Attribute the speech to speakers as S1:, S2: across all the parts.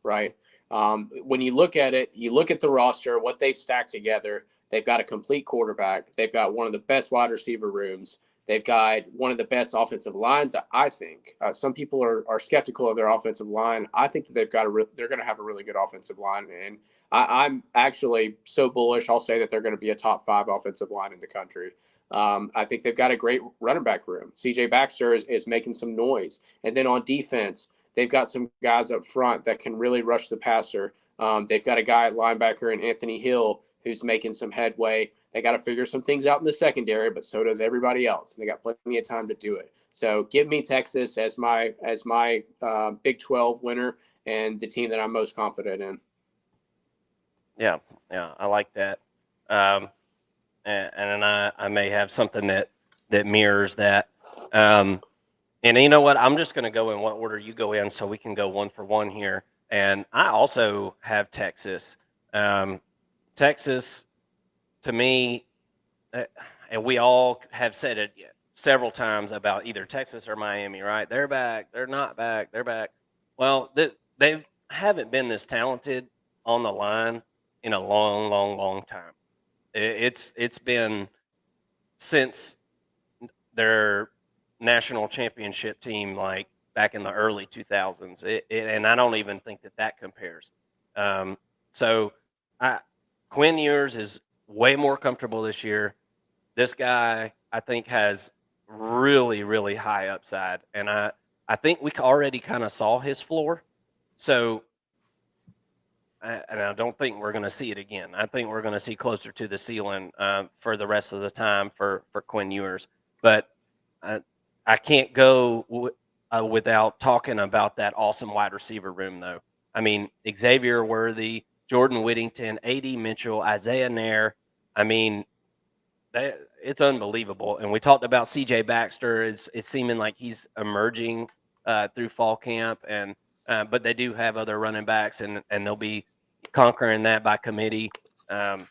S1: right? When you look at it, you look at the roster, what they've stacked together. They've got a complete quarterback. They've got one of the best wide receiver rooms. They've got one of the best offensive lines, I think. Some people are skeptical of their offensive line. I think that they're going to have a really good offensive line, and I'm actually so bullish. I'll say that they're going to be a top 5 offensive line in the country. I think they've got a great running back room. C.J. Baxter is making some noise, and then on defense, they've got some guys up front that can really rush the passer. They've got a guy at linebacker in Anthony Hill who's making some headway. They got to figure some things out in the secondary, but so does everybody else. And they got plenty of time to do it. So give me Texas as my Big 12 winner and the team that I'm most confident in.
S2: Yeah, I like that. And I may have something that mirrors that. And you know what? I'm just going to go in what order you go in, so we can go one for one here. And I also have Texas. Texas, to me, and we all have said it several times about either Texas or Miami, right? They're back. They're not back. They're back. Well, they haven't been this talented on the line in a long, long, long time. It's been since their national championship team, like back in the early 2000s. And I don't even think that compares. So Quinn Ewers is way more comfortable this year. This guy, I think, has really, really high upside. And I think we already kind of saw his floor. So and I don't think we're going to see it again. I think we're going to see closer to the ceiling for the rest of the time for Quinn Ewers. But I can't go without talking about that awesome wide receiver room, though. I mean, Xavier Worthy, Jordan Whittington, A.D. Mitchell, Isaiah Nair. I mean, it's unbelievable. And we talked about C.J. Baxter. It's seeming like he's emerging through fall camp, and but they do have other running backs, and they'll be conquering that by committee. Can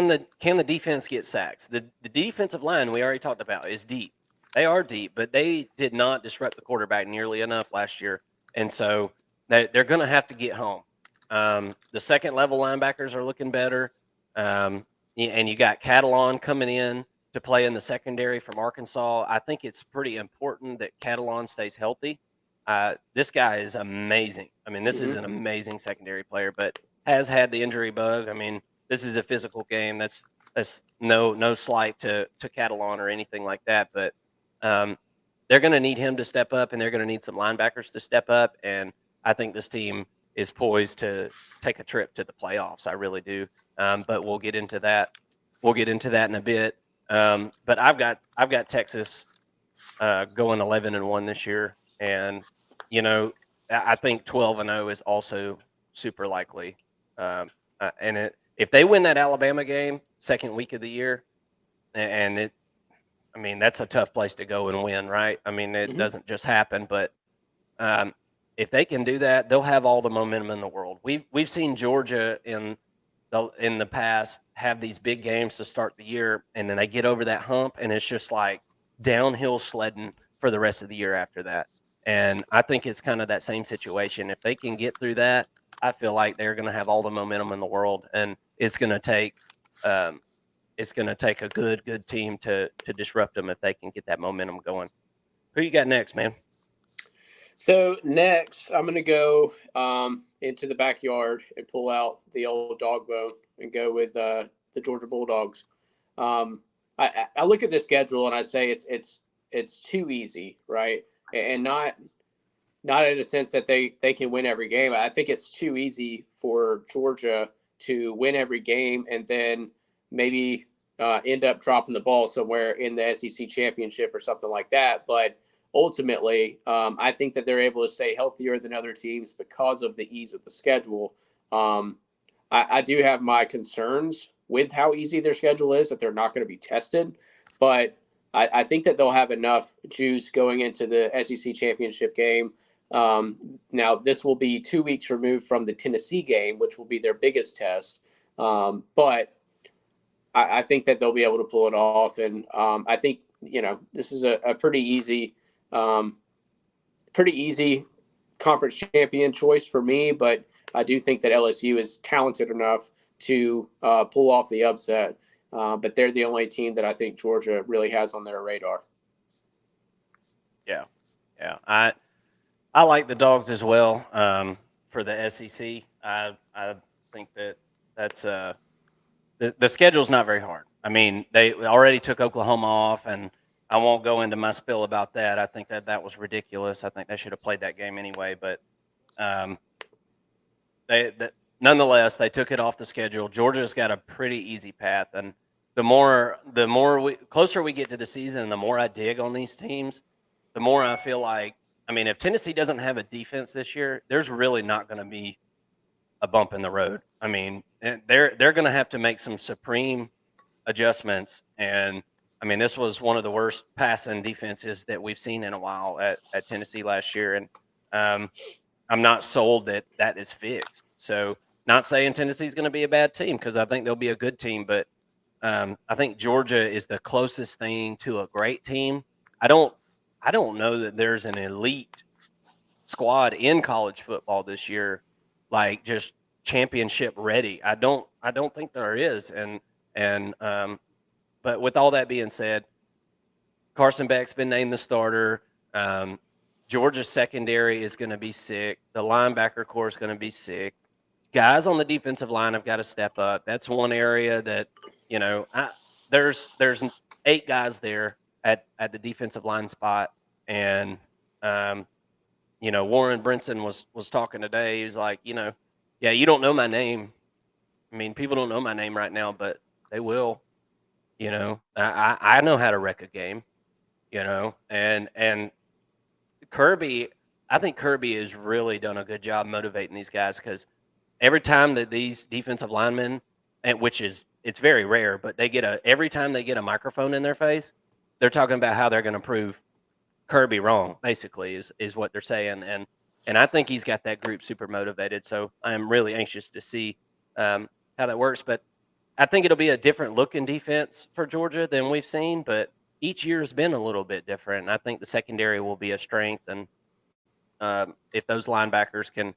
S2: the defense get sacks? The defensive line we already talked about is deep. They are deep, but they did not disrupt the quarterback nearly enough last year, and so they're going to have to get home. The second level linebackers are looking better, and you got Catalon coming in to play in the secondary from Arkansas. I think it's pretty important that Catalon stays healthy. This guy is amazing. I mean, this is an amazing secondary player, but has had the injury bug. I mean, this is a physical game. That's no slight to Catalon or anything like that, but they're going to need him to step up, and they're going to need some linebackers to step up. And I think this team is poised to take a trip to the playoffs. I really do. But we'll get into that. We'll get into that in a bit. But I've got Texas going 11-1 this year, and I think 12-0 is also super likely. If they win that Alabama game, second week of the year, I mean, that's a tough place to go and win, right? I mean, it doesn't just happen, but if they can do that, they'll have all the momentum in the world. We've seen Georgia in the past have these big games to start the year, and then they get over that hump, and it's just like downhill sledding for the rest of the year after that. And I think it's kind of that same situation. If they can get through that, I feel like they're going to have all the momentum in the world, and it's going to take a good team to disrupt them if they can get that momentum going. Who you got next, man?
S1: So next, I'm going to go into the backyard and pull out the old dog bone and go with the Georgia Bulldogs. I look at the schedule and I say it's too easy, right? And not in a sense that they can win every game. I think it's too easy for Georgia to win every game and then maybe end up dropping the ball somewhere in the SEC championship or something like that. But ultimately, I think that they're able to stay healthier than other teams because of the ease of the schedule. I do have my concerns with how easy their schedule is, that they're not going to be tested. But I think that they'll have enough juice going into the SEC championship game. Now, this will be 2 weeks removed from the Tennessee game, which will be their biggest test. But I think that they'll be able to pull it off. And I think, this is a pretty easy conference champion choice for me, but I do think that LSU is talented enough to pull off the upset. But they're the only team that I think Georgia really has on their radar.
S2: Yeah, yeah. I like the Dogs as well for the SEC. I think that's the schedule's not very hard. I mean, they already took Oklahoma off, and I won't go into my spill about that. I think that was ridiculous. I think they should have played that game anyway. But um, nonetheless, they took it off the schedule. Georgia's got a pretty easy path, and the more closer we get to the season, the more I dig on these teams, the more I feel like. I mean, if Tennessee doesn't have a defense this year, there's really not going to be a bump in the road. I mean, they're going to have to make some supreme adjustments. And I mean, this was one of the worst passing defenses that we've seen in a while at Tennessee last year. And I'm not sold that is fixed. So, not saying Tennessee's going to be a bad team, because I think they'll be a good team, but I think Georgia is the closest thing to a great team. I don't know that there's an elite squad in college football this year, like just championship ready. I don't think there is. And but with all that being said, Carson Beck's been named the starter. Georgia's secondary is going to be sick. The linebacker core is going to be sick. Guys on the defensive line have got to step up. That's one area that, there's 8 guys there at the defensive line spot. And Warren Brinson was talking today. He was like, yeah, you don't know my name. I mean, people don't know my name right now, but they will. I know how to wreck a game. And Kirby, I think Kirby has really done a good job motivating these guys, because every time that these defensive linemen, and it's very rare, but every time they get a microphone in their face, they're talking about how they're going to prove Kirby wrong, basically, is what they're saying. And I think he's got that group super motivated. So I'm really anxious to see how that works. But I think it'll be a different looking defense for Georgia than we've seen, but each year has been a little bit different. And I think the secondary will be a strength. And if those linebackers can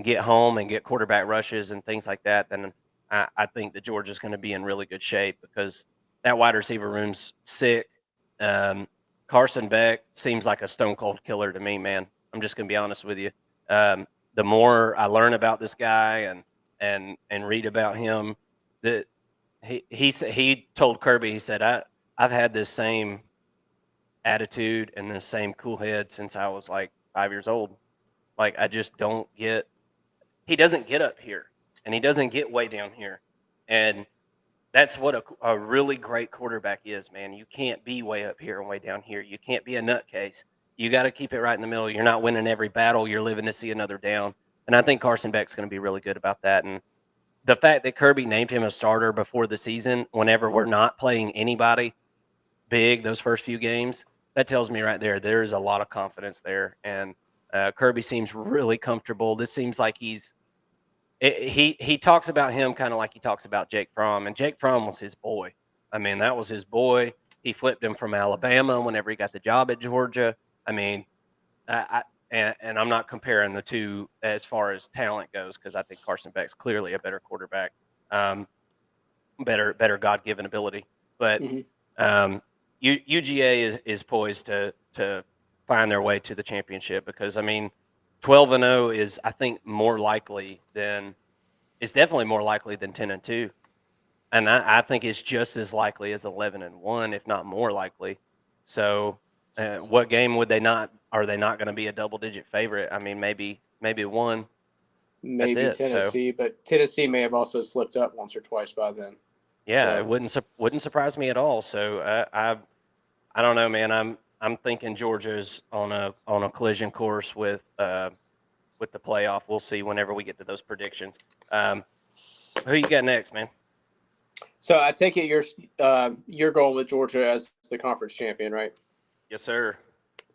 S2: get home and get quarterback rushes and things like that, then I think that Georgia's going to be in really good shape, because that wide receiver room's sick. Carson Beck seems like a stone cold killer to me, man. I'm just going to be honest with you. The more I learn about this guy and read about him, that he told Kirby, he said, I've had this same attitude and the same cool head since I was like 5 years old. Like, I just don't get. He doesn't get up here, and he doesn't get way down here, and that's what a really great quarterback is, man. You can't be way up here and way down here. You can't be a nutcase. You got to keep it right in the middle. You're not winning every battle. You're living to see another down. And I think Carson Beck's going to be really good about that. And the fact that Kirby named him a starter before the season, whenever we're not playing anybody big those first few games, that tells me right there's a lot of confidence there. And Kirby seems really comfortable. This seems like he talks about him kind of like he talks about Jake Fromm, and Jake Fromm was his boy. I mean, that was his boy. He flipped him from Alabama whenever he got the job at Georgia. I mean, and I'm not comparing the two as far as talent goes, because I think Carson Beck's clearly a better quarterback, better God-given ability. But UGA is poised to find their way to the championship, because I mean, 12-0 is, I think, it's definitely more likely than 10-2, and I think it's just as likely as 11-1, if not more likely. So, what game would they not? Are they not going to be a double-digit favorite? I mean, maybe one.
S1: Maybe Tennessee, but Tennessee may have also slipped up once or twice by then.
S2: Yeah, so. It wouldn't surprise me at all. So I don't know, man. I'm thinking Georgia's on a collision course with the playoff. We'll see whenever we get to those predictions. Who you got next, man?
S1: So I take it you're going with Georgia as the conference champion, right?
S2: Yes, sir.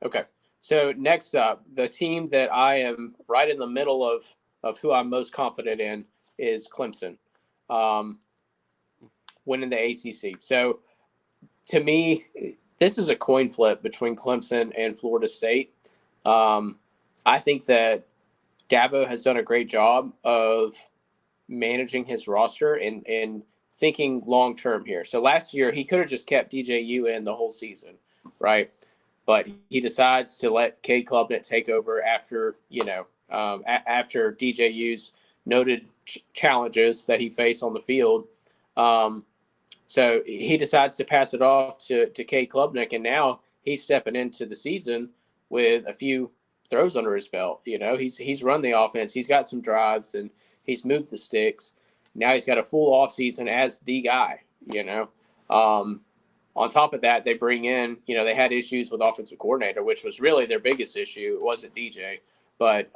S1: Okay. So next up, the team that I am right in the middle of who I'm most confident in is Clemson, winning the ACC. So to me, this is a coin flip between Clemson and Florida State. I think that Dabo has done a great job of managing his roster and thinking long term here. So last year he could have just kept DJU in the whole season, right? But he decides to let Cade Klubnik take over after after DJU's noted challenges that he faced on the field. Um, so he decides to pass it off to Cade Klubnik, and now he's stepping into the season with a few throws under his belt. He's run the offense, he's got some drives, and he's moved the sticks. Now he's got a full off season as the guy. On top of that, they bring in, they had issues with offensive coordinator, which was really their biggest issue. It wasn't DJ, but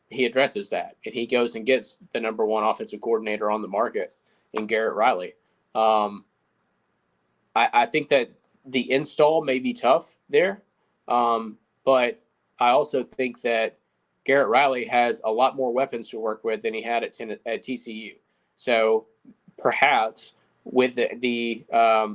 S1: he addresses that, and he goes and gets the number one offensive coordinator on the market in Garrett Riley. Um, I think that the install may be tough there, but I also think that Garrett Riley has a lot more weapons to work with than he had at TCU. So perhaps with the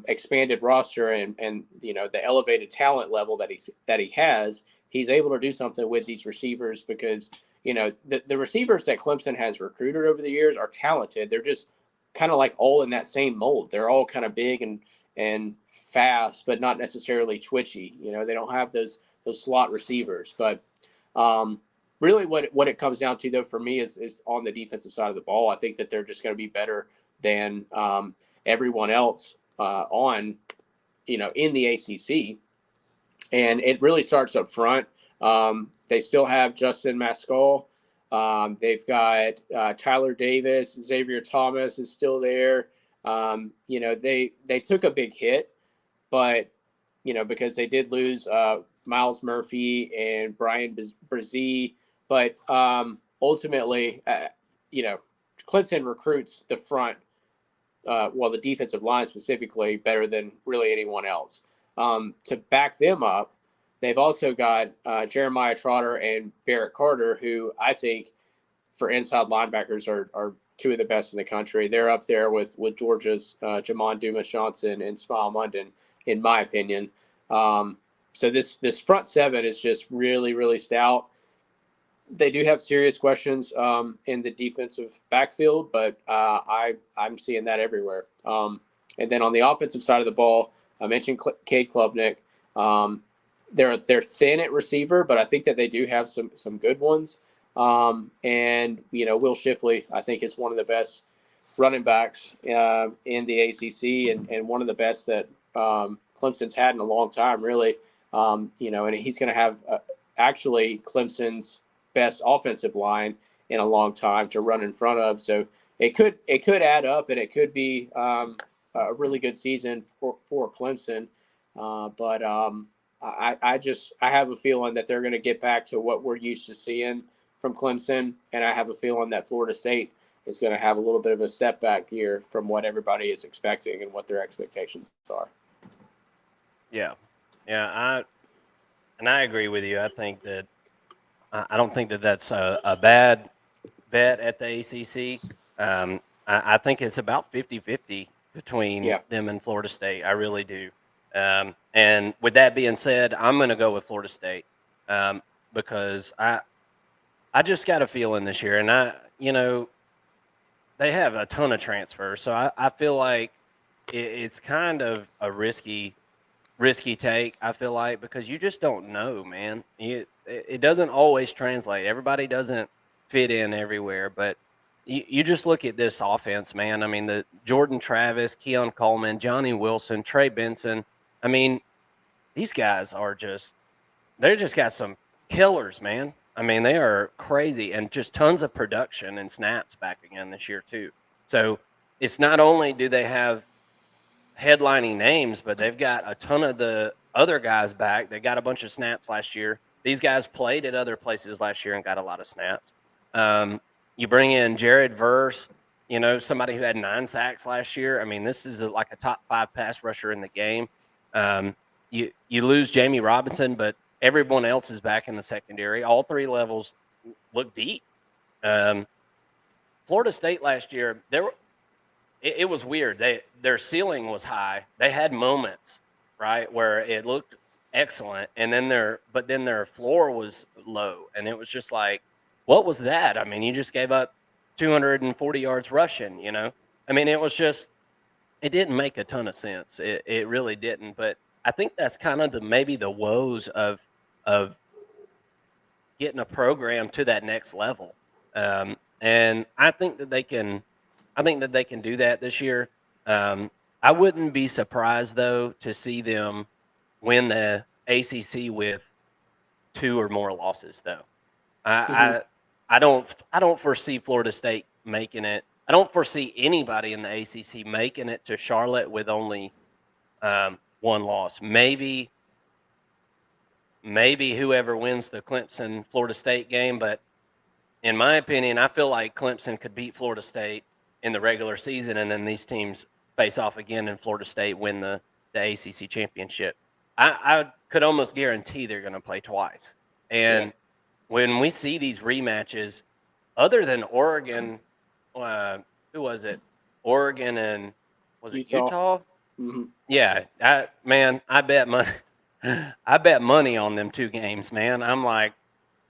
S1: expanded roster and the elevated talent level that he has, he's able to do something with these receivers because the receivers that Clemson has recruited over the years are talented. They're just kind of like all in that same mold. They're all kind of big and fast, but not necessarily twitchy. They don't have those slot receivers. But really, what it comes down to though for me is on the defensive side of the ball. I think that they're just going to be better than everyone else in the ACC, and it really starts up front. They still have Justin Mascall. They've got Tyler Davis. Xavier Thomas is still there. They took a big hit, but because they did lose Miles Murphy and Brian Brzee, but ultimately, Clemson recruits the front, the defensive line specifically, better than really anyone else. To back them up, they've also got Jeremiah Trotter and Barrett Carter, who I think for inside linebackers are two of the best in the country. They're up there with Georgia's Jamon Dumas-Johnson and Smile Munden, in my opinion. So this front seven is just really, really stout. They do have serious questions in the defensive backfield, but I'm seeing that everywhere. And then on the offensive side of the ball, I mentioned Cade Klubnik. They're thin at receiver, but I think that they do have some good ones. And Will Shipley, I think, is one of the best running backs in the ACC and one of the best that Clemson's had in a long time, really. And he's going to have actually Clemson's best offensive line in a long time to run in front of. So it could add up, and it could be a really good season for Clemson. But I have a feeling that they're going to get back to what we're used to seeing from Clemson, and I have a feeling that Florida State is going to have a little bit of a step back here from what everybody is expecting and what their expectations are.
S2: Yeah, I agree with you. I think that I don't think that that's a bad bet at the ACC. I think it's about 50-50 between them and Florida State. I really do. And with that being said, I'm going to go with Florida State because I just got a feeling this year, and they have a ton of transfers, so I feel like it's kind of a risky take. I feel like because you just don't know, man. It doesn't always translate. Everybody doesn't fit in everywhere, but you just look at this offense, man. I mean, the Jordan Travis, Keon Coleman, Johnny Wilson, Trey Benson. I mean, these guys they're just got some killers, man. I mean, they are crazy and just tons of production and snaps back again this year too. So it's not only do they have headlining names, but they've got a ton of the other guys back. They got a bunch of snaps last year. These guys played at other places last year and got a lot of snaps. You bring in Jared Verse, somebody who had 9 sacks last year. I mean, this is like a top 5 pass rusher in the game. You lose Jamie Robinson, but everyone else is back in the secondary. All 3 levels look deep. Florida State last year, it was weird. Their ceiling was high. They had moments, right, where it looked excellent, and then their floor was low, and it was just like, what was that? I mean, you just gave up 240 yards rushing. I mean, it didn't make a ton of sense. It really didn't. But I think that's kind of maybe the woes of getting a program to that next level. And I think that they can. I think that they can do that this year. I wouldn't be surprised though to see them win the ACC with 2 or more losses. Though
S1: Hmm.
S2: I I don't foresee Florida State making it. I don't foresee anybody in the ACC making it to Charlotte with only 1 loss. Maybe whoever wins the Clemson Florida State game, but in my opinion, I feel like Clemson could beat Florida State in the regular season, and then these teams face off again, and Florida State win the ACC championship. I could almost guarantee they're going to play twice.
S1: Yeah.
S2: And when we see these rematches, other than Oregon, uh, who was it? Oregon and was it
S1: Utah.
S2: Utah?
S1: Hmm.
S2: Yeah, man, I bet money. I bet money on them 2 games, man. I'm like,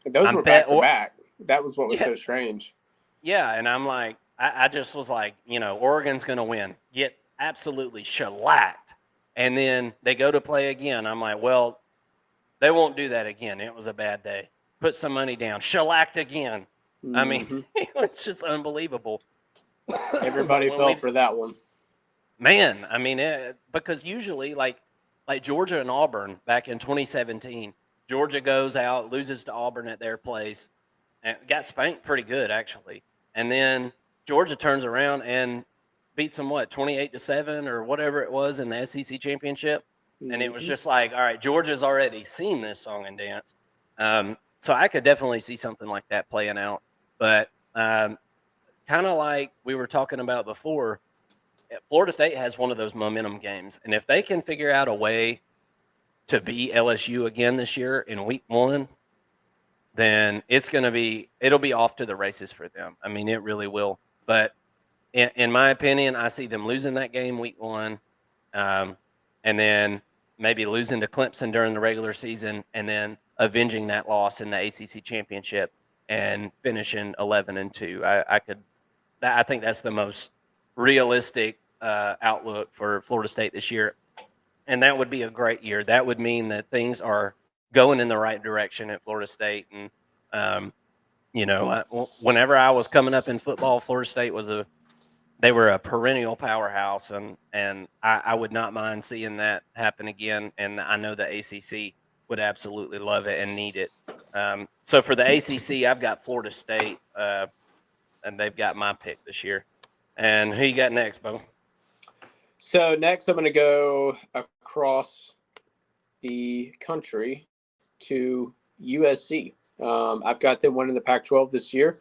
S1: Those
S2: I'm
S1: were
S2: bet.
S1: back to back. That was what was
S2: Yeah,
S1: so strange.
S2: yeah, and I'm like, I just was like, Oregon's going to win, get absolutely shellacked, and then they go to play again. I'm like, well, they won't do that again. It was a bad day. Put some money down, shellacked again. I mean,
S1: Hmm.
S2: it's just unbelievable. But
S1: Everybody
S2: when
S1: fell
S2: we've
S1: for that one.
S2: Man, I mean, because usually, like Georgia and Auburn back in 2017, Georgia goes out, loses to Auburn at their place, and got spanked pretty good actually, and then Georgia turns around and beats them 28-7 or whatever it was in the SEC championship, and it was
S1: Hmm.
S2: just like, all right, Georgia's already seen this song and dance, so I could definitely see something like that playing out, but kind of like we were talking about before. Florida State has one of those momentum games, and if they can figure out a way to beat LSU again this year in week 1, then it'll be off to the races for them. I mean, it really will. But in my opinion, I see them losing that game week 1, um, and then maybe losing to Clemson during the regular season, and then avenging that loss in the ACC championship and finishing 11-2. I think that's the most realistic outlook for Florida State this year, and that would be a great year. That would mean that things are going in the right direction at Florida State. And um, whenever I was coming up in football, Florida State they were a perennial powerhouse, and I would not mind seeing that happen again. And I know the ACC would absolutely love it and need it. So for the ACC, I've got Florida State, and they've got my pick this year. And who you got next, Bo?
S1: So next, I'm going to go across the country to USC. I've got them winning the Pac-12 this year.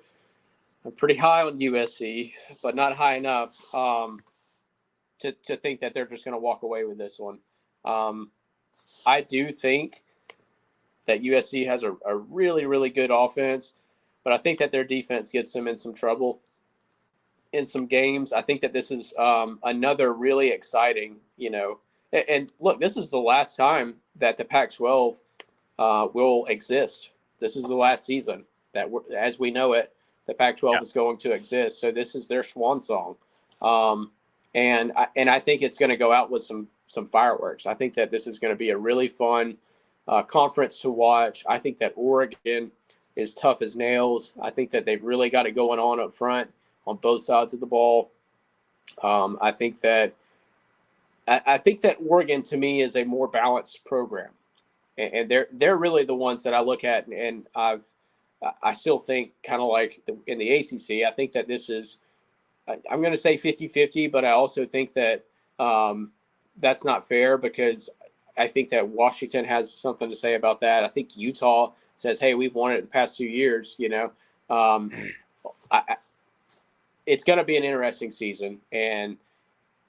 S1: I'm pretty high on USC, but not high enough to think that they're just going to walk away with this one. Um, I do think that USC has a really, really good offense, but I think that their defense gets them in some trouble in some games. I think that this is another really exciting, and look, this is the last time that the Pac-12 will exist. This is the last season that, as we know it, the Pac-12
S2: Yeah.
S1: is going to exist. So this is their swan song, and I think it's going to go out with some fireworks. I think that this is going to be a really fun conference to watch. I think that Oregon is tough as nails. I think that they've really got it going on up front on both sides of the ball. I think that Oregon to me is a more balanced program, and they're really the ones that I look at, and I still think kind of like in the ACC. I think that this is I'm going to say 50-50, but I also think that that's not fair because I think that Washington has something to say about that. I think Utah says, "Hey, we've won it the past 2 years." I, it's going to be an interesting season, and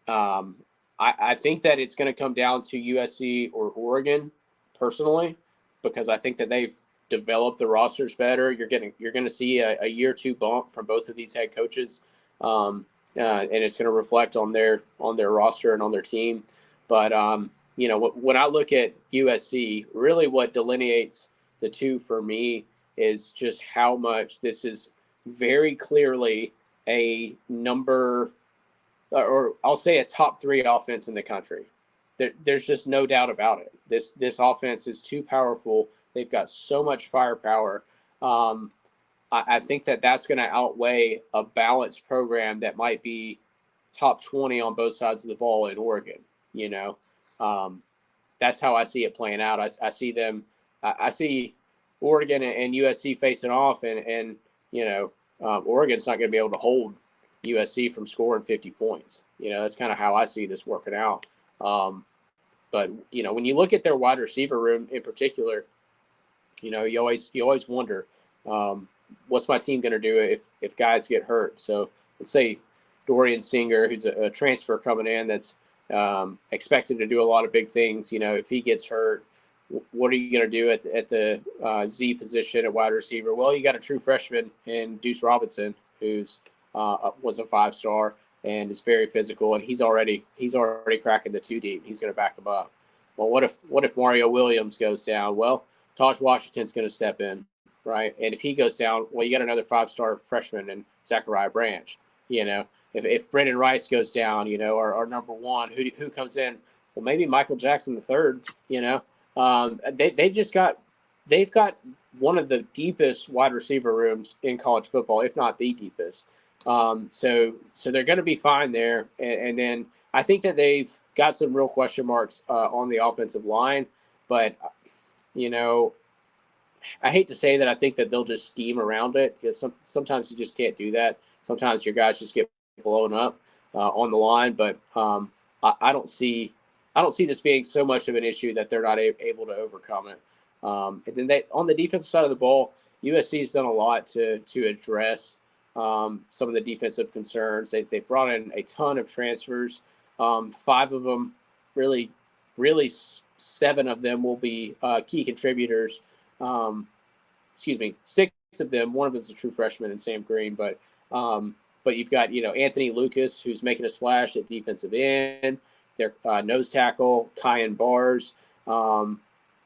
S1: um, I think that it's going to come down to USC or Oregon, personally, because I think that they've developed the rosters better. You're going to see a year or two bump from both of these head coaches, and it's going to reflect on their roster and on their team. But when I look at USC, really what delineates the two for me is just how much this is very clearly a number, or I'll say a top three offense in the country. There's just no doubt about it. This offense is too powerful. They've got so much firepower. I think that's going to outweigh a balanced program that might be top 20 on both sides of the ball in Oregon. You know, that's how I see it playing out. I see them. I see Oregon and USC facing off, and Oregon's not going to be able to hold USC from scoring 50 points. That's kind of how I see this working out. But when you look at their wide receiver room in particular, you always wonder, what's my team going to do if guys get hurt? So let's say Dorian Singer, who's a transfer coming in that's expected to do a lot of big things. If he gets hurt, what are you going to do at the Z position at wide receiver? Well, you got a true freshman in Deuce Robinson, who's was a 5-star and is very physical, and he's already cracking the 2 deep. He's going to back him up. Well, what if Mario Williams goes down? Well, Taj Washington's going to step in, right? And if he goes down, well, you got another 5-star freshman in Zachariah Branch. If Brendan Rice goes down, our number one, who comes in? Well, maybe Michael Jackson the third. They've got one of the deepest wide receiver rooms in college football, if not the deepest. So they're going to be fine there. And then I think that they've got some real question marks on the offensive line. But, I hate to say that I think that they'll just scheme around it, because sometimes you just can't do that. Sometimes your guys just get blown up on the line. But I don't see this being so much of an issue that they're not able to overcome it. And then on the defensive side of the ball, USC has done a lot to address some of the defensive concerns. They've brought in a ton of transfers. 5 of them, really 7 of them will be key contributors. 6 of them. One of them is a true freshman in Sam Green, but you've got Anthony Lucas, who's making a splash at defensive end. Their nose tackle, Kyan Bars.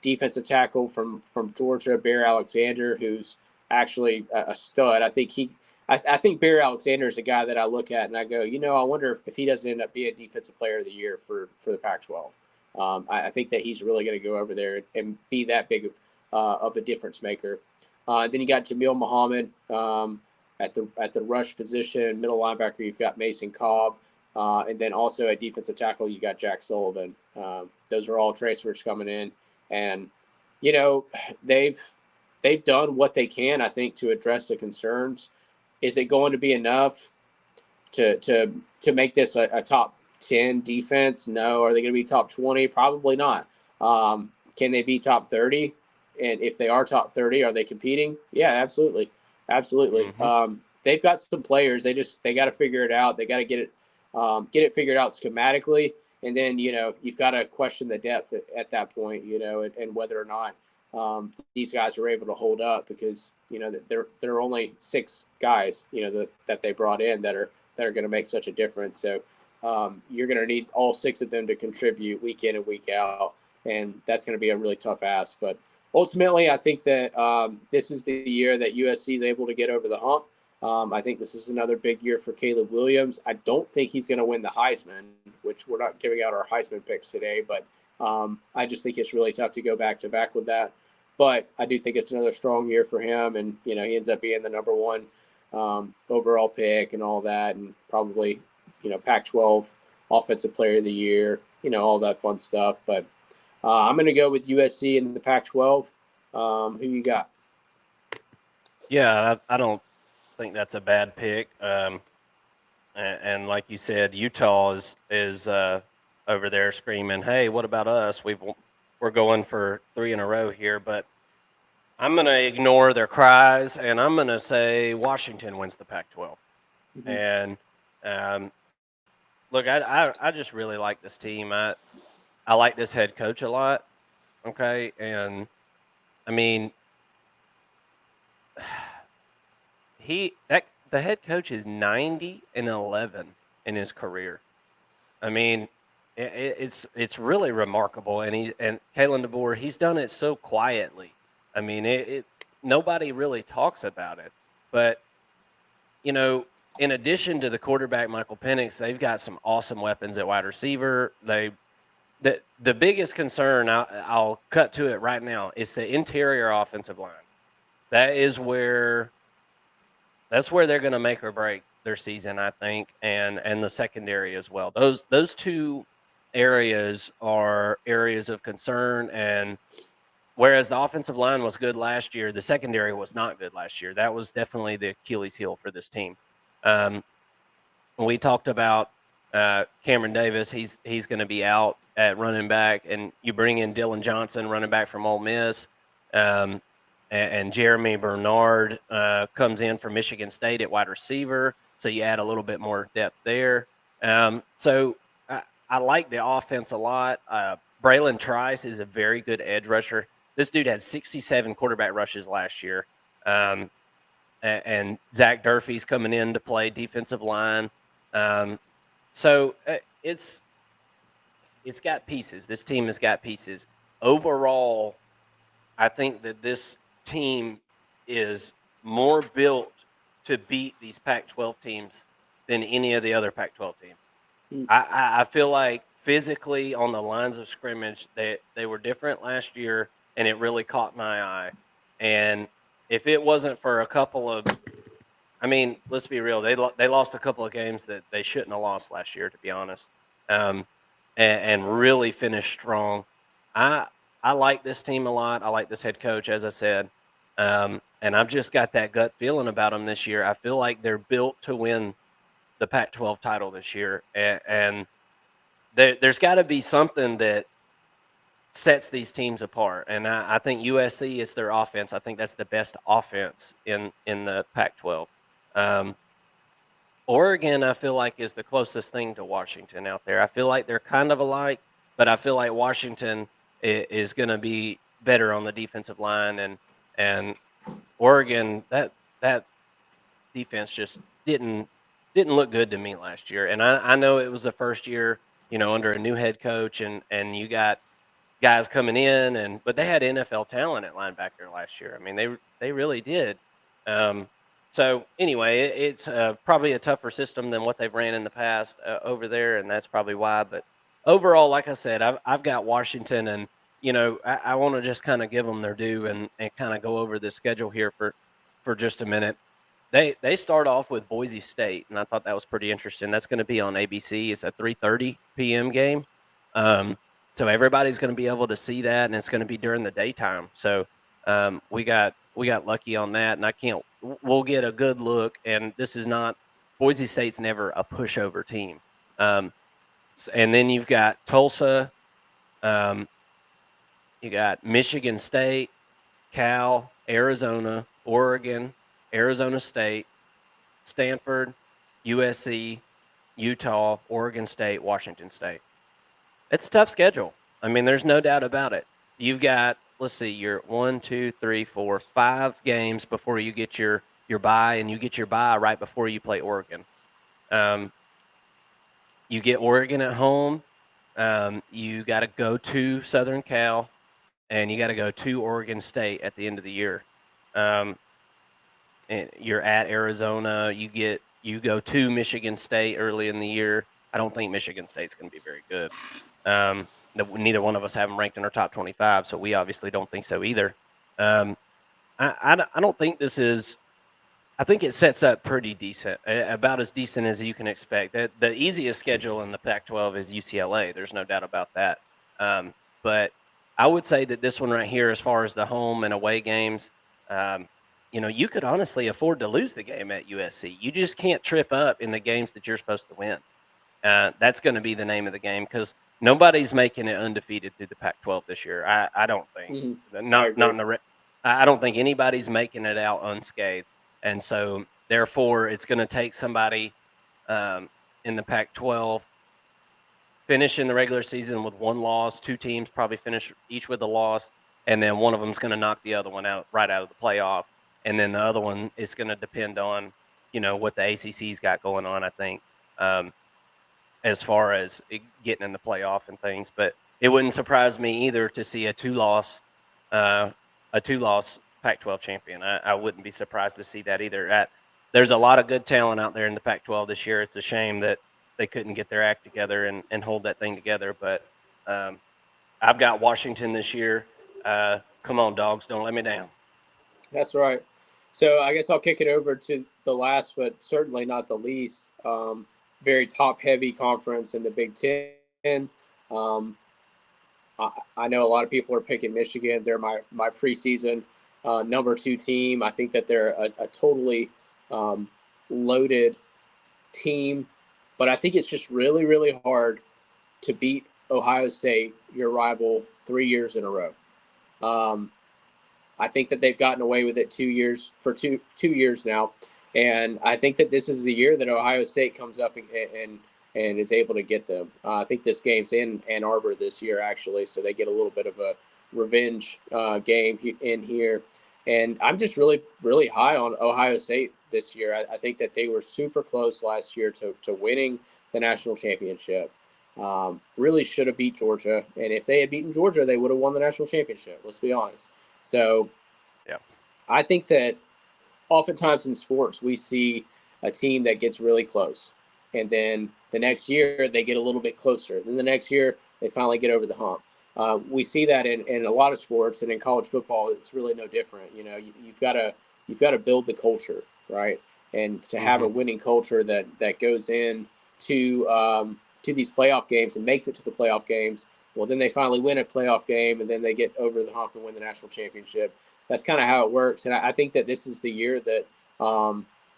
S1: Defensive tackle from Georgia, Bear Alexander, who's actually a stud. I think Bear Alexander is a guy that I look at and I go, I wonder if he doesn't end up being Defensive Player of the Year for the Pac-12. I think that he's really going to go over there and be that big of a difference maker. Then you got Jamil Muhammad at the rush position, middle linebacker. You've got Mason Cobb, and then also at defensive tackle you got Jack Sullivan. Those are all transfers coming in, and they've done what they can, I think, to address the concerns. Is it going to be enough to make this a top 10 defense? No. Are they going to be top 20? Probably not. Can they be top 30? And if they are top 30, are they competing? Yeah, absolutely. Mm-hmm. They've got some players. They got to figure it out. They got to get it figured out schematically. And then, you've got to question the depth at that point, and whether or not these guys are able to hold up, because, there are only 6 guys, that they brought in that are going to make such a difference. So you're going to need all 6 of them to contribute week in and week out. And that's going to be a really tough ask. But ultimately, I think that this is the year that USC is able to get over the hump. I think this is another big year for Caleb Williams. I don't think he's going to win the Heisman, which we're not giving out our Heisman picks today, but I just think it's really tough to go back-to-back with that. But I do think it's another strong year for him, and he ends up being the number 1 overall pick and all that, and probably Pac-12 Offensive Player of the Year, all that fun stuff. But I'm going to go with USC in the Pac-12. Who you got?
S2: Yeah, I don't think that's a bad pick. And like you said, Utah is over there screaming, "Hey, what about us? We're going for 3 in a row here." But I'm going to ignore their cries, and I'm going to say Washington wins the Pac-12. Mm-hmm. And look, I just really like this team. I like this head coach a lot. Okay, and I mean, the head coach is 90-11 in his career. I mean, It's really remarkable, and Kalen DeBoer, he's done it so quietly. I mean, nobody really talks about it, but you know, in addition to the quarterback Michael Penix, they've got some awesome weapons at wide receiver. The biggest concern, I'll cut to it right now, is the interior offensive line. That is where that's where they're going to make or break their season, I think, and the secondary as well. Those two areas are areas of concern, and whereas the offensive line was good last year, the secondary was not good last year. That was definitely the Achilles heel for this team. Um, we talked about Cameron Davis. He's going to be out at running back, and you bring in Dylan Johnson, running back from Ole Miss, um, and Jeremy Bernard comes in from Michigan State at wide receiver. So you add a little bit more depth there. So I like the offense a lot. Braylon Trice is a very good edge rusher. This dude had 67 quarterback rushes last year. And Zach Durfee's coming in to play defensive line. Um, so it's got pieces. This team has got pieces. Overall, I think that this team is more built to beat these Pac-12 teams than any of the other Pac-12 teams.
S1: Mm.
S2: I feel like physically on the lines of scrimmage, they were different last year, and it really caught my eye. And if it wasn't for a couple of, I mean, let's be real, they lost a couple of games that they shouldn't have lost last year, to be honest, um, and really finished strong. I I like this team a lot. I like this head coach, as I said, and I've just got that gut feeling about them this year. I feel like they're built to win the Pac-12 title this year, and there's got to be something that sets these teams apart. And I think USC is their offense. I think that's the best offense in the Pac-12. Um, Oregon, I feel like, is the closest thing to Washington out there. I feel like they're kind of alike, but I feel like Washington is going to be better on the defensive line, and Oregon, that defense just didn't look good to me last year. And I know it was the first year, under a new head coach, and you got guys coming in, but they had NFL talent at linebacker last year. I mean, they really did. Um, so anyway, it's probably a tougher system than what they've ran in the past over there, and that's probably why. But overall, like I said, I've got Washington, and I want to just kind of give them their due and kind of go over the schedule here for just a minute. They start off with Boise State, and I thought that was pretty interesting. That's going to be on ABC. It's a 3:30 p.m. game. Um, so everybody's going to be able to see that, and it's going to be during the daytime. So we got lucky on that, and I can't. We'll get a good look. And this is not Boise State's never a pushover team. And then you've got Tulsa, you got Michigan State, Cal, Arizona, Oregon, Arizona State, Stanford, USC, Utah, Oregon State, Washington State. It's a tough schedule. I mean, there's no doubt about it. You've got, let's see, you're 1, 2, 3, 4, 5 games before you get your bye, and you get your bye right before you play Oregon. You get Oregon at home. You got to go to Southern Cal, and you got to go to Oregon State at the end of the year. And you're at Arizona. You go to Michigan State early in the year. I don't think Michigan State's going to be very good. Neither one of us have them ranked in our top 25, so we obviously don't think so either. I don't think this is. I think it sets up pretty decent, about as decent as you can expect. The easiest schedule in the Pac-12 is UCLA. There's no doubt about that. But I would say that this one right here, as far as the home and away games, you could honestly afford to lose the game at USC. You just can't trip up in the games that you're supposed to win. That's going to be the name of the game, because nobody's making it undefeated through the Pac-12 this year. I don't think.
S1: Mm-hmm.
S2: Not in the. I don't think anybody's making it out unscathed, and so therefore it's going to take somebody in the Pac-12 finishing the regular season with one loss. Two teams probably finish each with a loss, and then one of them's going to knock the other one out right out of the playoff, and then the other one is going to depend on what the ACC's got going on. I think. as far as getting in the playoff and things. But it wouldn't surprise me either to see uh, a two-loss Pac-12 champion. I wouldn't be surprised to see that either. There's a lot of good talent out there in the Pac-12 this year. It's a shame that they couldn't get their act together and hold that thing together. But um, I've got Washington this year. Come on, dogs, don't let me down.
S1: That's right. So I guess I'll kick it over to the last, but certainly not the least. Very top-heavy conference in the Big Ten. Um, I know a lot of people are picking Michigan. They're my preseason number 2 team. I think that they're a totally loaded team, but I think it's just really, really hard to beat Ohio State, your rival, 3 years in a row. I think that they've gotten away with it 2 years for two years now, and I think that this is the year that Ohio State comes up and is able to get them. I think this game's in Ann Arbor this year, actually, so they get a little bit of a revenge game in here. And I'm just really, really high on Ohio State this year. I think that they were super close last year to winning the national championship. Really should have beat Georgia, and if they had beaten Georgia, they would have won the national championship. Let's be honest. So,
S2: yeah,
S1: I think that oftentimes in sports we see a team that gets really close, and then the next year they get a little bit closer. Then the next year they finally get over the hump. We see that in a lot of sports, and in college football, it's really no different. You know, you've got to build the culture, right? And to have a winning culture that goes in to these playoff games and makes it to the playoff games. Well, then they finally win a playoff game, and then they get over the hump and win the national championship. That's kind of how it works, and I think that this is the year that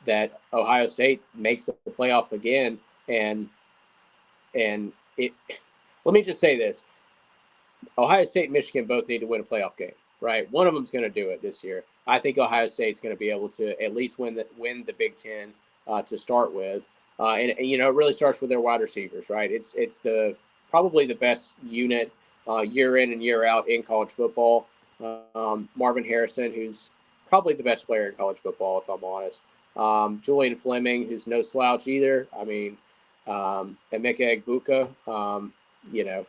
S1: that Ohio State makes the playoff again. And it. Let me just say this: Ohio State and Michigan both need to win a playoff game, right? One of them's going to do it this year. I think Ohio State's going to be able to at least win the Big Ten to start with, and you know it really starts with their wide receivers, right? It's the probably the best unit year in and year out in college football. Marvin Harrison, who's probably the best player in college football, if I'm honest. Julian Fleming, who's no slouch either. I mean, Emeka Egbuka, you know,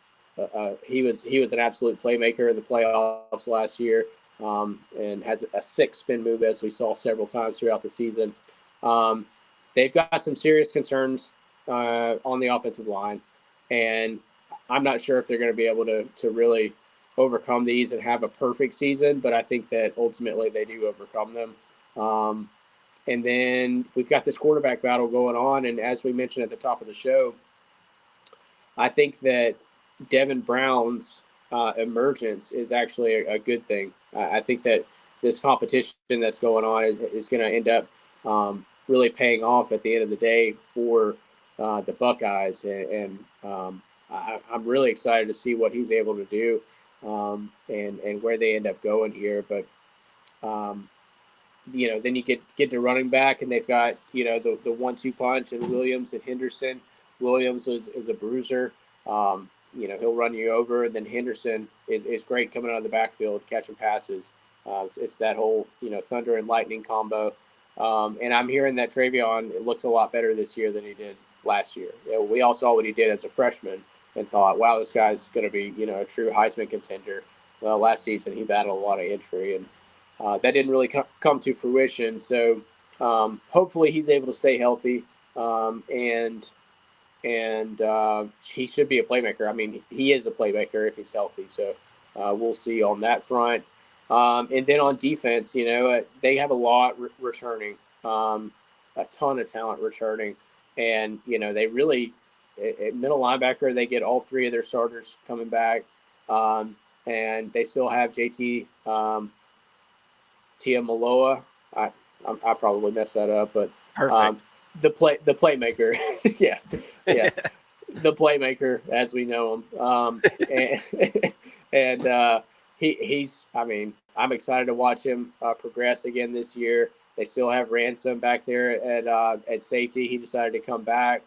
S1: he was an absolute playmaker in the playoffs last year, and has a 6 spin move, as we saw several times throughout the season. They've got some serious concerns on the offensive line, and I'm not sure if they're going to be able to really overcome these and have a perfect season, but I think that ultimately they do overcome them. And then we've got this quarterback battle going on, and as we mentioned at the top of the show, I think that Devin Brown's emergence is actually a good thing. I think that this competition that's going on is going to end up really paying off at the end of the day for the Buckeyes, and I'm really excited to see what he's able to do and where they end up going here. But you know, then you get to running back, and they've got, you know, the 1-2 punch and Williams and Henderson. Williams is a bruiser. You know, he'll run you over. And then Henderson is great coming out of the backfield, catching passes. It's that whole, you know, thunder and lightning combo. And I'm hearing that Travion looks a lot better this year than he did last year. You know, we all saw what he did as a freshman and thought, wow, this guy's going to be, you know, a true Heisman contender. Well, last season he battled a lot of injury, and that didn't really come to fruition. So hopefully he's able to stay healthy, and he should be a playmaker. I mean, he is a playmaker if he's healthy. So we'll see on that front. And then on defense, you know, they have a lot returning, a ton of talent returning. And, you know, they really, at middle linebacker, they get all 3 of their starters coming back. And they still have JT Tiamaloa. I probably messed that up, but the playmaker, yeah, the playmaker as we know him, and he's. I mean, I'm excited to watch him progress again this year. They still have Ransom back there at safety. He decided to come back.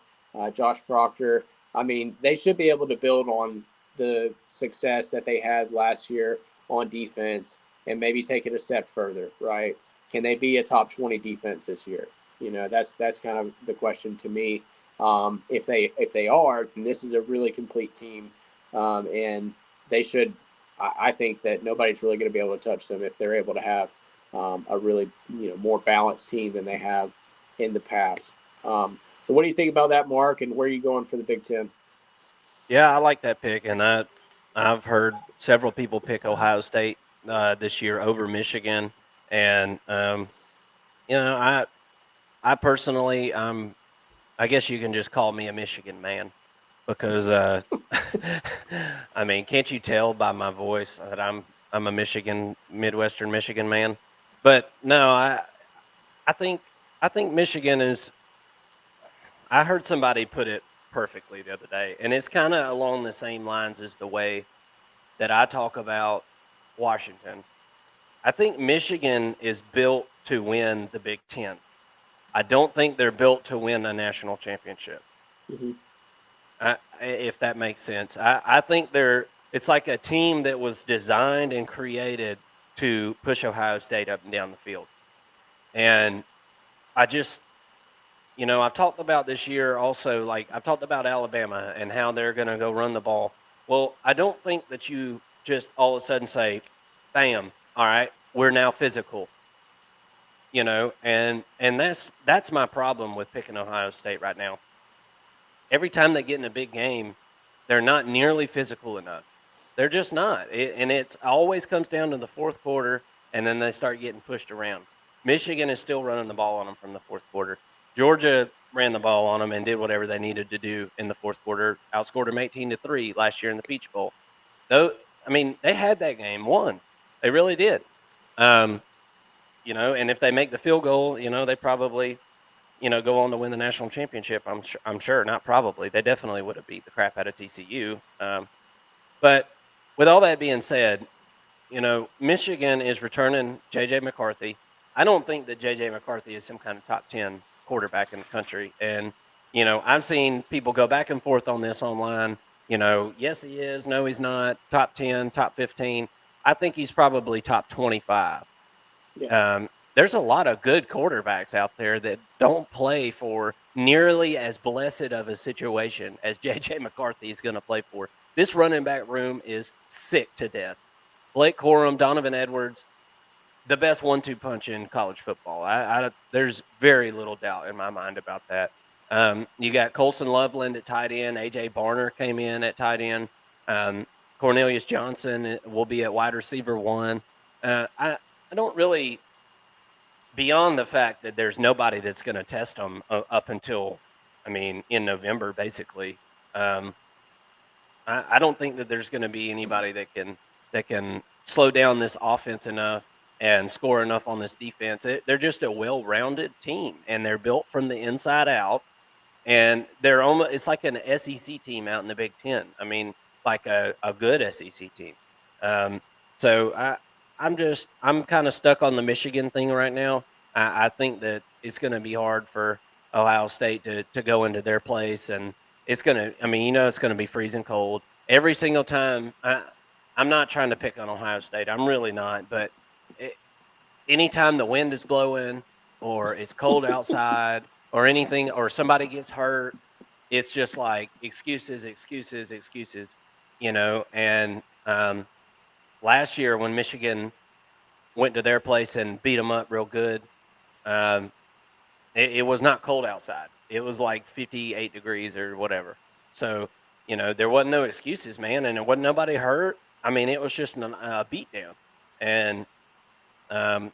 S1: Josh Proctor. I mean, they should be able to build on the success that they had last year on defense and maybe take it a step further, right? Can they be a top 20 defense this year? You know, that's kind of the question to me. If they are, then this is a really complete team, and they should. I think that nobody's really going to be able to touch them if they're able to have a really more balanced team than they have in the past. So, what do you think about that, Mark? And where are you going for the Big Ten?
S2: Yeah, I like that pick, and I've heard several people pick Ohio State this year over Michigan, and I personally, I guess you can just call me a Michigan man because I mean, can't you tell by my voice that I'm a Midwestern Michigan man? But no, I think I think Michigan is. I heard somebody put it perfectly the other day, and it's kind of along the same lines as the way that I talk about Washington. I think Michigan is built to win the Big Ten. I don't think they're built to win a national championship.
S1: Mm-hmm.
S2: If that makes sense, I think it's like a team that was designed and created to push Ohio State up and down the field. And I just, I've talked about this year also, like I've talked about Alabama and how they're going to go run the ball. Well, I don't think that you just all of a sudden say, bam, all right, we're now physical, and that's my problem with picking Ohio State right now. Every time they get in a big game, they're not nearly physical enough. They're just not. And it always comes down to the fourth quarter, and then they start getting pushed around. Michigan is still running the ball on them from the fourth quarter. Georgia ran the ball on them and did whatever they needed to do in the fourth quarter. Outscored them 18-3 last year in the Peach Bowl. Though, I mean, they had that game won. They really did. Um, and if they make the field goal, they probably go on to win the national championship. I'm sure, not probably. They definitely would have beat the crap out of TCU. But with all that being said, Michigan is returning J.J. McCarthy. I don't think that J.J. McCarthy is some kind of top 10 quarterback in the country. And, I've seen people go back and forth on this online. Yes, he is. No, he's not. Top 10, top 15. I think he's probably top 25.
S1: Yeah.
S2: There's a lot of good quarterbacks out there that don't play for nearly as blessed of a situation as J.J. McCarthy is going to play for. This running back room is sick to death. Blake Corum, Donovan Edwards, the best 1-2 punch in college football. There's very little doubt in my mind about that. You got Colson Loveland at tight end. A.J. Barner came in at tight end. Cornelius Johnson will be at wide receiver 1. I don't really, beyond the fact that there's nobody that's going to test them up until, in November, basically. I don't think that there's going to be anybody that can slow down this offense enough and score enough on this defense. They're just a well-rounded team, and they're built from the inside out. And they're almost, it's like an SEC team out in the Big Ten. Like a good SEC team. Um, so I'm kind of stuck on the Michigan thing right now. I think that it's going to be hard for Ohio State to go into their place, and it's going to. It's going to be freezing cold every single time. I'm not trying to pick on Ohio State. I'm really not. But it, anytime the wind is blowing, or it's cold outside, or anything, or somebody gets hurt, it's just like excuses, excuses, excuses. And last year when Michigan went to their place and beat them up real good, um, it was not cold outside. It was like 58 degrees or whatever. So, there wasn't no excuses, man, and there wasn't nobody hurt. It was just a beat down. And um,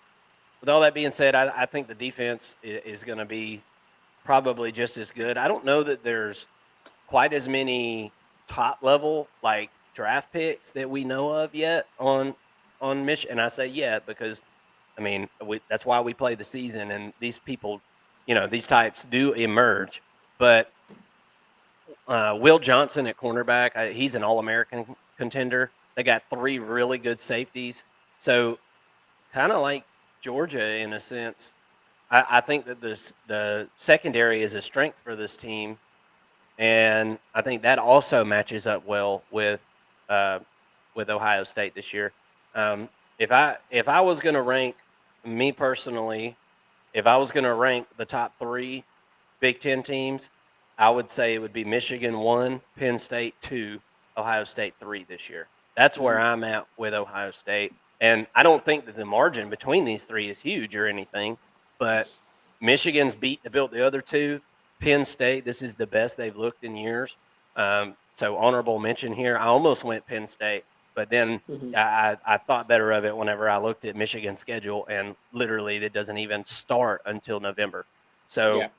S2: with all that being said, I think the defense is going to be probably just as good. I don't know that there's quite as many top level like draft picks that we know of yet on Michigan. And I say yet because that's why we play the season, and these people, these types do emerge. But Will Johnson at cornerback, he's an All-American contender. They got 3 really good safeties, so kind of like Georgia in a sense. I think that the secondary is a strength for this team, and I think that also matches up well uh, with Ohio State this year. If I was going to rank me personally, if I was going to rank the top 3 Big Ten teams, I would say it would be Michigan 1, Penn State 2, Ohio State 3 this year. That's where I'm at with Ohio State. And I don't think that the margin between these three is huge or anything, but Michigan's built the other two. Penn State, this is the best they've looked in years. So honorable mention here. I almost went Penn State, but then I thought better of it whenever I looked at Michigan's schedule, and literally it doesn't even start until November. So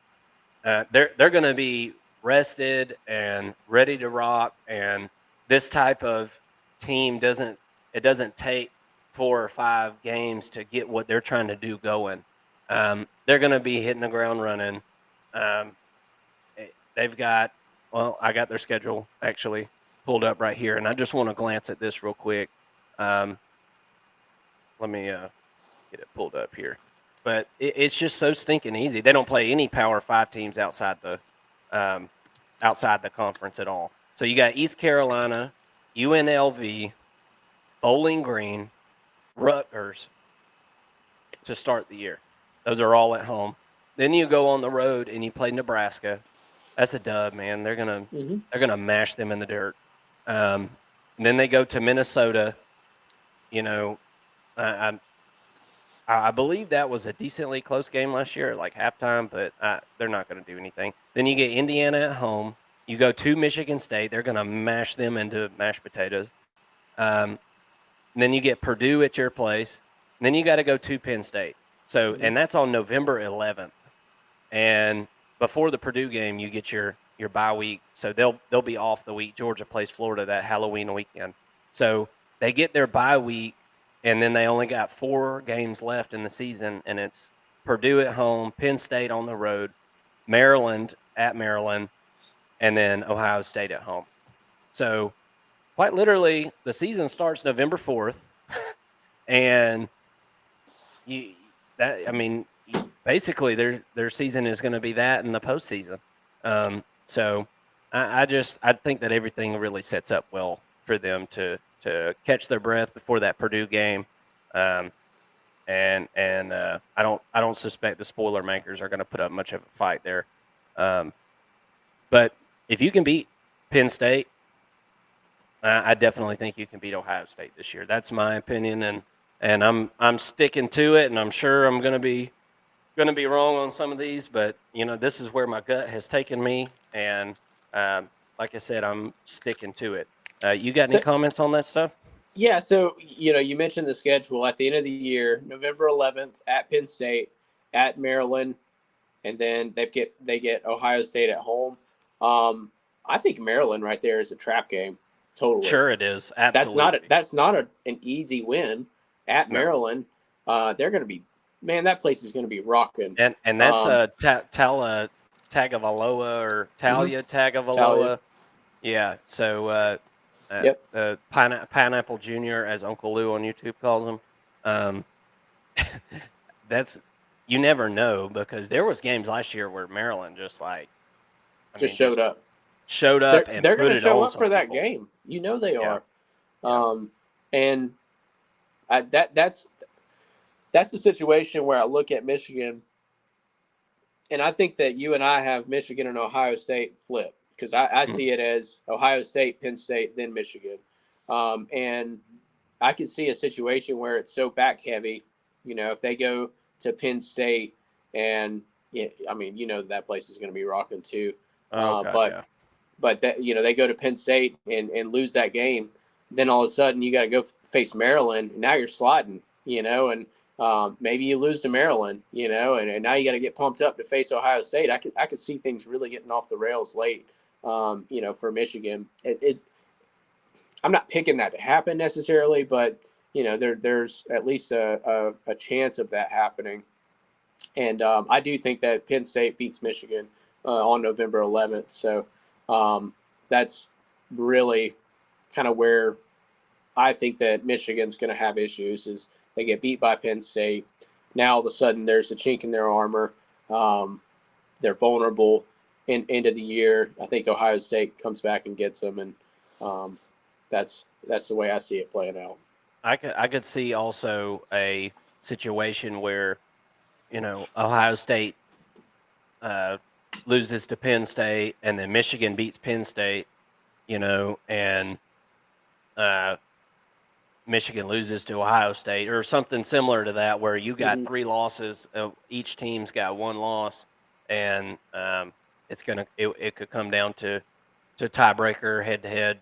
S2: they're going to be rested and ready to rock. And this type of team doesn't take 4 or 5 games to get what they're trying to do going. They're going to be hitting the ground running. They've got I got their schedule actually pulled up right here, and I just want to glance at this real quick. Let me get it pulled up here. But it's just so stinking easy. They don't play any Power 5 teams outside the conference at all. So you got East Carolina, UNLV, Bowling Green, Rutgers to start the year. Those are all at home. Then you go on the road and you play Nebraska. That's a dub, man. They're gonna mash them in the dirt. Then they go to Minnesota. You know, I believe that was a decently close game last year, like halftime, but they're not going to do anything. Then you get Indiana at home. You go to Michigan State. They're going to mash them into mashed potatoes. Then you get Purdue at your place. Then you got to go to Penn State. So, and that's on November 11th. And before the Purdue game, you get your bye week. So they'll be off the week. Georgia plays Florida that Halloween weekend. So they get their bye week, and then they only got 4 games left in the season, and it's Purdue at home, Penn State on the road, Maryland at Maryland, and then Ohio State at home. So quite literally, the season starts November 4th, and basically their season is going to be that in the postseason. So I think that everything really sets up well for them to catch their breath before that Purdue game. And I don't suspect the spoiler makers are going to put up much of a fight there. But if you can beat Penn State, I definitely think you can beat Ohio State this year. That's my opinion, and I'm sticking to it, and I'm sure I'm going to be wrong on some of these, but this is where my gut has taken me, and like I said, I'm sticking to it. You got any comments on that stuff?
S1: Yeah, so you mentioned the schedule at the end of the year, November 11th at Penn State, at Maryland, and then they get Ohio State at home. I think Maryland right there is a trap game. Totally.
S2: Sure, it is. Absolutely.
S1: That's not an easy win at Maryland. They're going to be, man, that place is going to be rocking.
S2: And that's Talia Tagovailoa. Yeah. So Pineapple Junior, as Uncle Lou on YouTube calls him. That's, you never know, because there was games last year where Maryland just showed up.
S1: They're going to show up for that game. They are. And that's a situation where I look at Michigan, and I think that you and I have Michigan and Ohio State flip, because I see it as Ohio State, Penn State, then Michigan. And I could see a situation where it's so back heavy, if they go to Penn State, and that place is going to be rocking too. But that they go to Penn State and lose that game, then all of a sudden you got to go face Maryland. And now you're sliding, and maybe you lose to Maryland, and now you got to get pumped up to face Ohio State. I could see things really getting off the rails late, for Michigan. I'm not picking that to happen necessarily, but there's at least a chance of that happening. And I do think that Penn State beats Michigan on November 11th. So that's really kind of where I think that Michigan's going to have issues, is they get beat by Penn State. Now all of a sudden there's a chink in their armor. They're vulnerable into the year. I think Ohio State comes back and gets them, and that's the way I see it playing out.
S2: I could see also a situation where Ohio State loses to Penn State, and then Michigan beats Penn State, and Michigan loses to Ohio State, or something similar to that, where you got
S1: Mm-hmm.
S2: 3 losses, each team's got 1 loss, and it could come down to tiebreaker, head to head,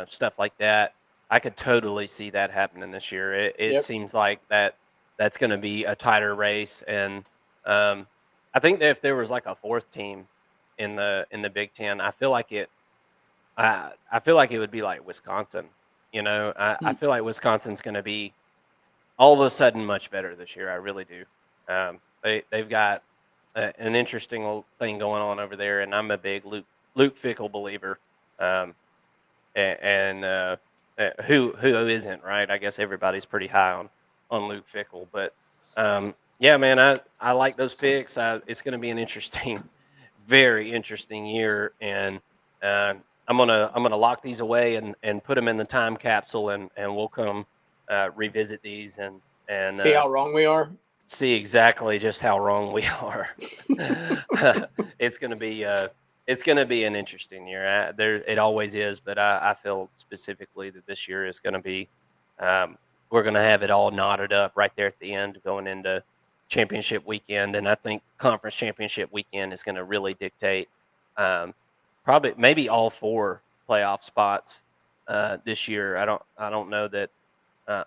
S2: stuff like that. I could totally see that happening this year. It
S1: Yep.
S2: seems like that's going to be a tighter race, and I think that if there was like a 4th team in the Big Ten, I feel like it would be like Wisconsin. I feel like Wisconsin's going to be all of a sudden much better this year. I really do. They've got an interesting little thing going on over there, and I'm a big Luke Fickle believer. Um, and who isn't, right? I guess everybody's pretty high on Luke Fickle, but yeah, man, I like those picks. It's going to be an interesting, very interesting year, and I'm gonna lock these away and put them in the time capsule, and we'll come revisit these and
S1: See how wrong we are.
S2: see exactly just how wrong we are. it's gonna be an interesting year. It always is, but I feel specifically that this year is gonna be. We're gonna have it all knotted up right there at the end, going into championship weekend, and I think conference championship weekend is gonna really dictate. Um, Probably maybe all 4 playoff spots this year. I don't know that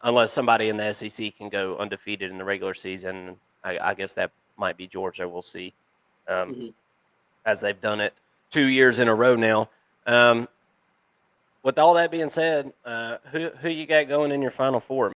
S2: unless somebody in the SEC can go undefeated in the regular season. I guess that might be Georgia. We'll see, um,
S1: Mm-hmm.
S2: as they've done it 2 years in a row now. Um, with all that being said, who you got going in your Final Four?